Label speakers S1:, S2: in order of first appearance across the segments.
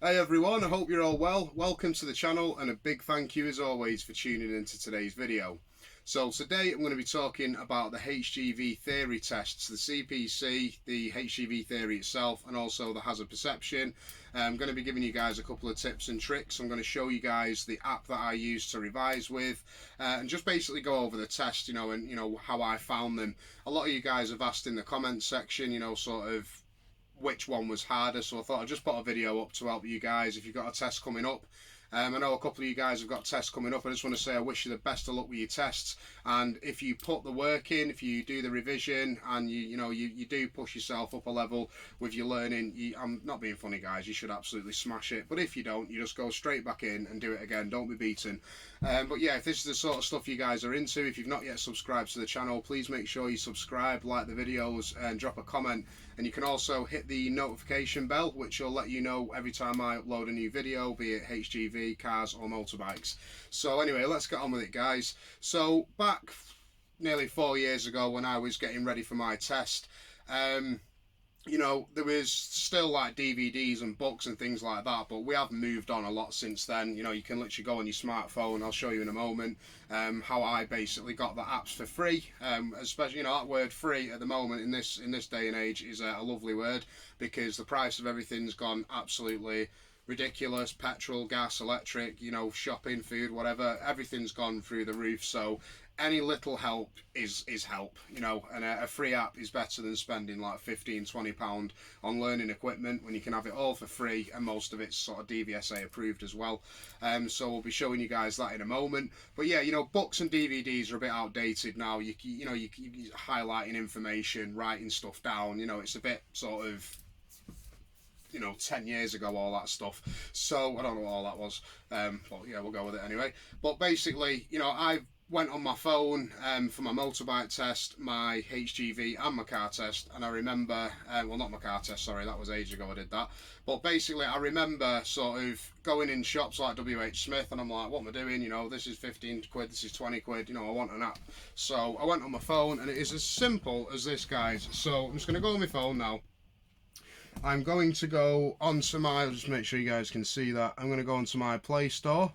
S1: Hey everyone, I hope you're all well. Welcome to the channel and a big thank you as always for tuning into today's video. So today I'm going to be talking about the HGV theory tests, the CPC, the HGV theory itself and also the hazard perception. I'm going to be giving you guys a couple of tips and tricks. I'm going to show you guys the app that I use to revise with and just basically go over the test, and how I found them. A lot of you guys have asked in the comments section, sort of which one was harder, so I thought I'd just put a video up to help you guys if you've got a test coming up. I know a couple of you guys have got tests coming up. I just want to say I wish you the best of luck with your tests, and if you put the work in, if you do the revision and you do push yourself up a level with your learning, I'm not being funny guys, you should absolutely smash it. But if you don't, you just go straight back in and do it again, don't be beaten. But yeah, if this is the sort of stuff you guys are into, if you've not yet subscribed to the channel, please make sure you subscribe, like the videos and drop a comment. And you can also hit the notification bell, which will let you know every time I upload a new video, be it HGV, cars or motorbikes. So anyway, let's get on with it guys. So back nearly 4 years ago when I was getting ready for my test, there was still like DVDs and books and things like that, but we have moved on a lot since then. You can literally go on your smartphone. I'll show you in a moment how I basically got the apps for free. Especially, that word free at the moment in this day and age is a lovely word, because the price of everything's gone absolutely ridiculous. Petrol, gas, electric, shopping, food, whatever, everything's gone through the roof. So any little help is help, and a free app is better than spending like £15-20 on learning equipment when you can have it all for free, and most of it's sort of DVSA approved as well. So we'll be showing you guys that in a moment. But yeah, books and DVDs are a bit outdated now. You highlighting information, writing stuff down, it's a bit sort of 10 years ago, all that stuff. So I don't know what all that was, but yeah, we'll go with it anyway. But basically, I went on my phone for my motorbike test, my HGV and my car test. And I remember, well, not my car test, sorry, that was ages ago I did that. But basically I remember sort of going in shops like WH Smith and I'm like, what am I doing? This is 15 quid, this is 20 quid, I want an app. So I went on my phone and it is as simple as this, guys. So I'm just going to go on my phone now. I'm going to go onto I'll just make sure you guys can see that. I'm going to go onto my Play Store.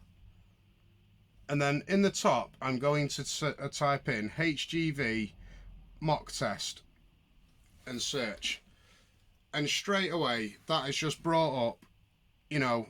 S1: And then in the top, I'm going to type in HGV mock test and search. And straight away, that has just brought up, a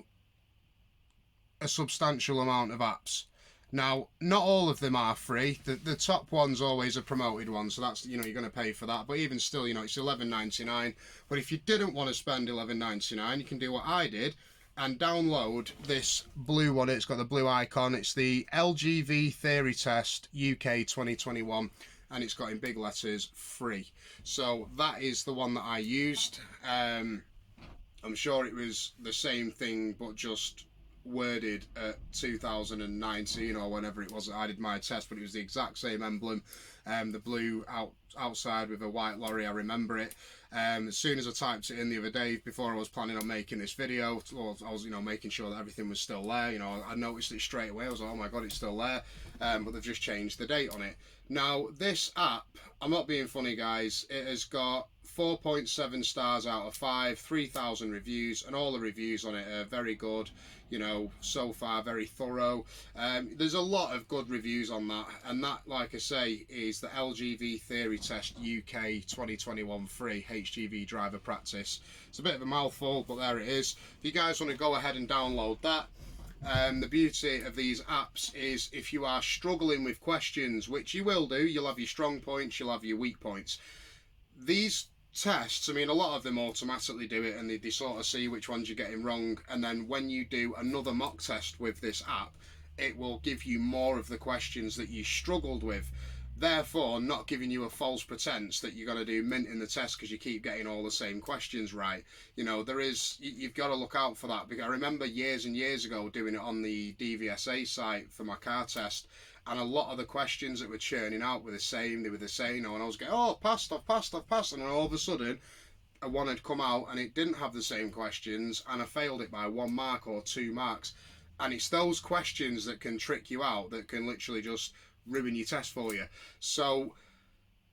S1: substantial amount of apps. Now, not all of them are free. The top one's always a promoted one, so that's, you're going to pay for that. But even still, it's $11.99. But if you didn't want to spend $11.99, you can do what I did and download this blue one. It's got the blue icon. It's the HGV Theory Test UK 2021, and it's got in big letters free. So that is the one that I used. I'm sure it was the same thing, but just worded at 2019 or whenever it was that I did my test, but it was the exact same emblem, the blue outside with a white lorry. I remember it. As soon as I typed it in the other day before I was planning on making this video, I was making sure that everything was still there. I noticed it straight away. I was like, oh my god, it's still there. But they've just changed the date on it. Now this app, I'm not being funny guys, it has got 4.7 stars out of 5, 3,000 reviews, and all the reviews on it are very good, so far very thorough. There's a lot of good reviews on that, and that, like I say, is the HGV Theory Test UK 2021 free HGV driver practice. It's a bit of a mouthful, but there it is. If you guys want to go ahead and download that. The beauty of these apps is if you are struggling with questions, which you will do, you'll have your strong points, you'll have your weak points. These tests, a lot of them automatically do it, and they sort of see which ones you're getting wrong, and then when you do another mock test with this app, it will give you more of the questions that you struggled with, therefore not giving you a false pretense that you're going to do mint in the test because you keep getting all the same questions right. You've got to look out for that, because I remember years and years ago doing it on the DVSA site for my car test, and a lot of the questions that were churning out were the same. They were the same, and I was going, oh, I've passed, and then all of a sudden one had come out and it didn't have the same questions, and I failed it by 1 mark or 2 marks. And it's those questions that can trick you out, that can literally just ruin your test for you. So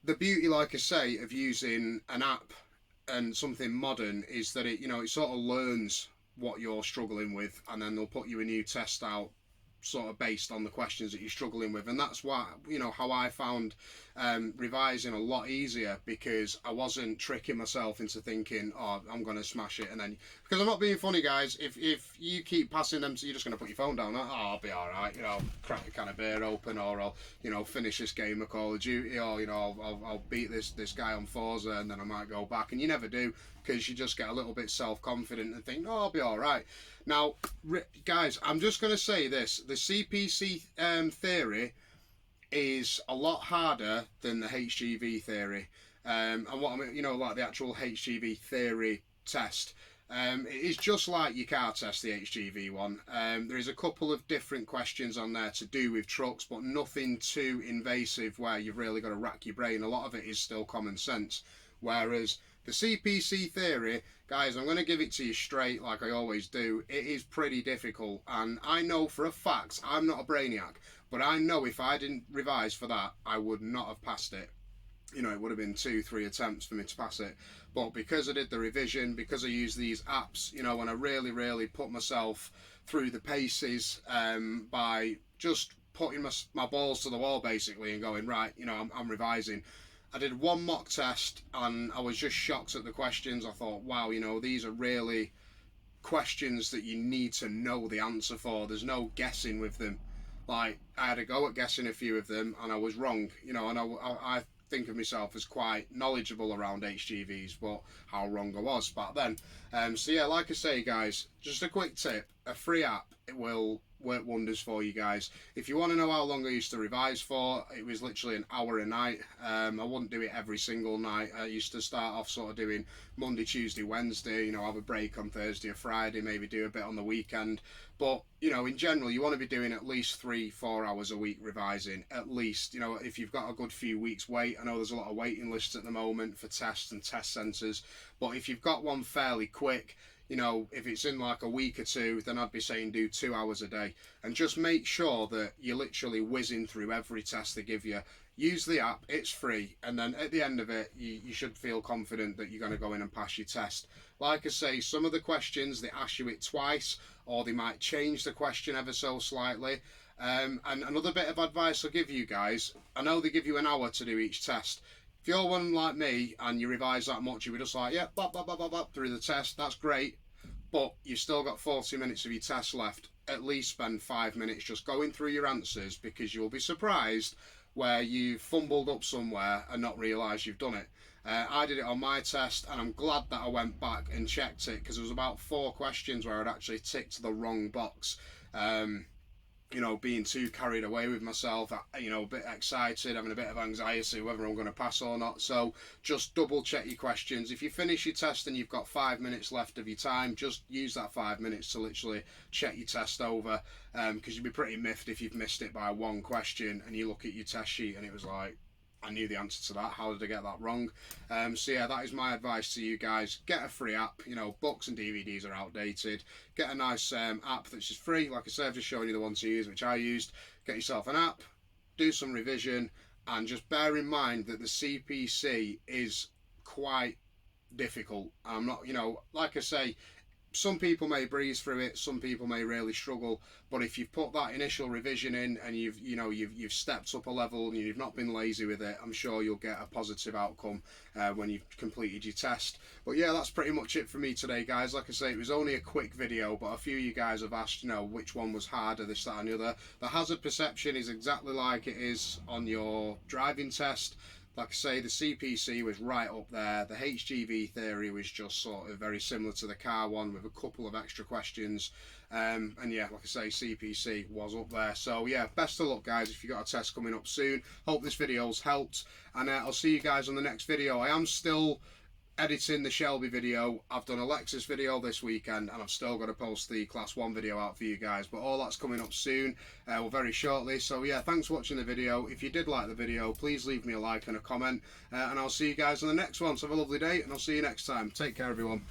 S1: the beauty, like I say, of using an app and something modern is that it sort of learns what you're struggling with, and then they'll put you a new test out sort of based on the questions that you're struggling with. And that's why, you know, how I found revising a lot easier, because I wasn't tricking myself into thinking, oh, I'm going to smash it. And then, because I'm not being funny, guys, if you keep passing them, so you're just going to put your phone down, oh, I'll be all right, you know, crack a can of beer open, or I'll, you know, finish this game of Call of Duty, or, you know, I'll beat this guy on Forza, and then I might go back. And you never do, because you just get a little bit self-confident and think, oh, I'll be all right. Now, guys, I'm just going to say this. The CPC theory is a lot harder than the HGV theory. And what I mean, you know, like the actual HGV theory test. It is just like your car test, the HGV one. There is a couple of different questions on there to do with trucks, but nothing too invasive where you've really got to rack your brain. A lot of it is still common sense. Whereas the CPC theory, guys, I'm going to give it to you straight like I always do. It is pretty difficult, and I know for a fact, I'm not a brainiac, but I know if I didn't revise for that, I would not have passed it. You know, it would have been 2-3 attempts for me to pass it. But because I did the revision, because I used these apps, you know, and I really put myself through the paces by just putting my balls to the wall, basically, and going, right, you know, I'm revising. I did one mock test and I was just shocked at the questions. I thought, wow, you know, these are really questions that you need to know the answer for. There's no guessing with them. Like, I had a go at guessing a few of them and I was wrong, you know, and I think of myself as quite knowledgeable around HGVs, but how wrong I was back then. So yeah, like I say, guys, just a quick tip, a free app, it will work wonders for you guys. If you want to know how long I used to revise for, it was literally an hour a night. I wouldn't do it every single night. I used to start off sort of doing Monday, Tuesday, Wednesday, you know, have a break on Thursday or Friday, maybe do a bit on the weekend. But, you know, in general, you want to be doing at least 3-4 hours a week revising, at least. You know, if you've got a good few weeks wait, I know there's a lot of waiting lists at the moment for tests and test centres, but if you've got one fairly quick, you know, if it's in like a week or two, then I'd be saying do 2 hours a day. And just make sure that you're literally whizzing through every test they give you. Use the app, it's free. And then at the end of it, you should feel confident that you're going to go in and pass your test. Like I say, some of the questions, they ask you it twice, or they might change the question ever so slightly. And another bit of advice I'll give you guys, I know they give you an hour to do each test. If you're one like me and you revise that much, you were just like, yeah, bop, bop, bop, bop, bop, through the test, that's great. But you've still got 40 minutes of your test left. At least spend 5 minutes just going through your answers, because you'll be surprised where you've fumbled up somewhere and not realised you've done it. I did it on my test, and I'm glad that I went back and checked it, because there was about 4 questions where I'd actually ticked the wrong box. You know, being too carried away with myself, you know, a bit excited, having a bit of anxiety whether I'm going to pass or not. So just double check your questions. If you finish your test and you've got 5 minutes left of your time, just use that 5 minutes to literally check your test over, because you'd be pretty miffed if you've missed it by one question and you look at your test sheet and it was like, I knew the answer to that, how did I get that wrong? So yeah, that is my advice to you guys. Get a free app. You know, books and DVDs are outdated. Get a nice app that's just free. Like I said, I've just shown you the one to use, which I used. Get yourself an app, do some revision, and just bear in mind that the CPC is quite difficult. I'm not, you know, like I say, some people may breeze through it, some people may really struggle, but if you've put that initial revision in and you've stepped up a level and you've not been lazy with it, I'm sure you'll get a positive outcome when you've completed your test. But yeah, that's pretty much it for me today, guys. Like I say, it was only a quick video, but a few of you guys have asked, you know, which one was harder, this, that and the other. The hazard perception is exactly like it is on your driving test. Like I say, the CPC was right up there. The HGV theory was just sort of very similar to the car one with a couple of extra questions. And yeah, like I say, CPC was up there. So yeah, best of luck, guys, if you've got a test coming up soon. Hope this video's helped. And I'll see you guys on the next video. I am still editing the Shelby video. I've done a Lexus video this weekend, and I've still got to post the Class 1 video out for you guys, but all that's coming up soon, or very shortly. So yeah, thanks for watching the video. If you did like the video, please leave me a like and a comment, and I'll see you guys on the next one. So have a lovely day, and I'll see you next time. Take care, everyone.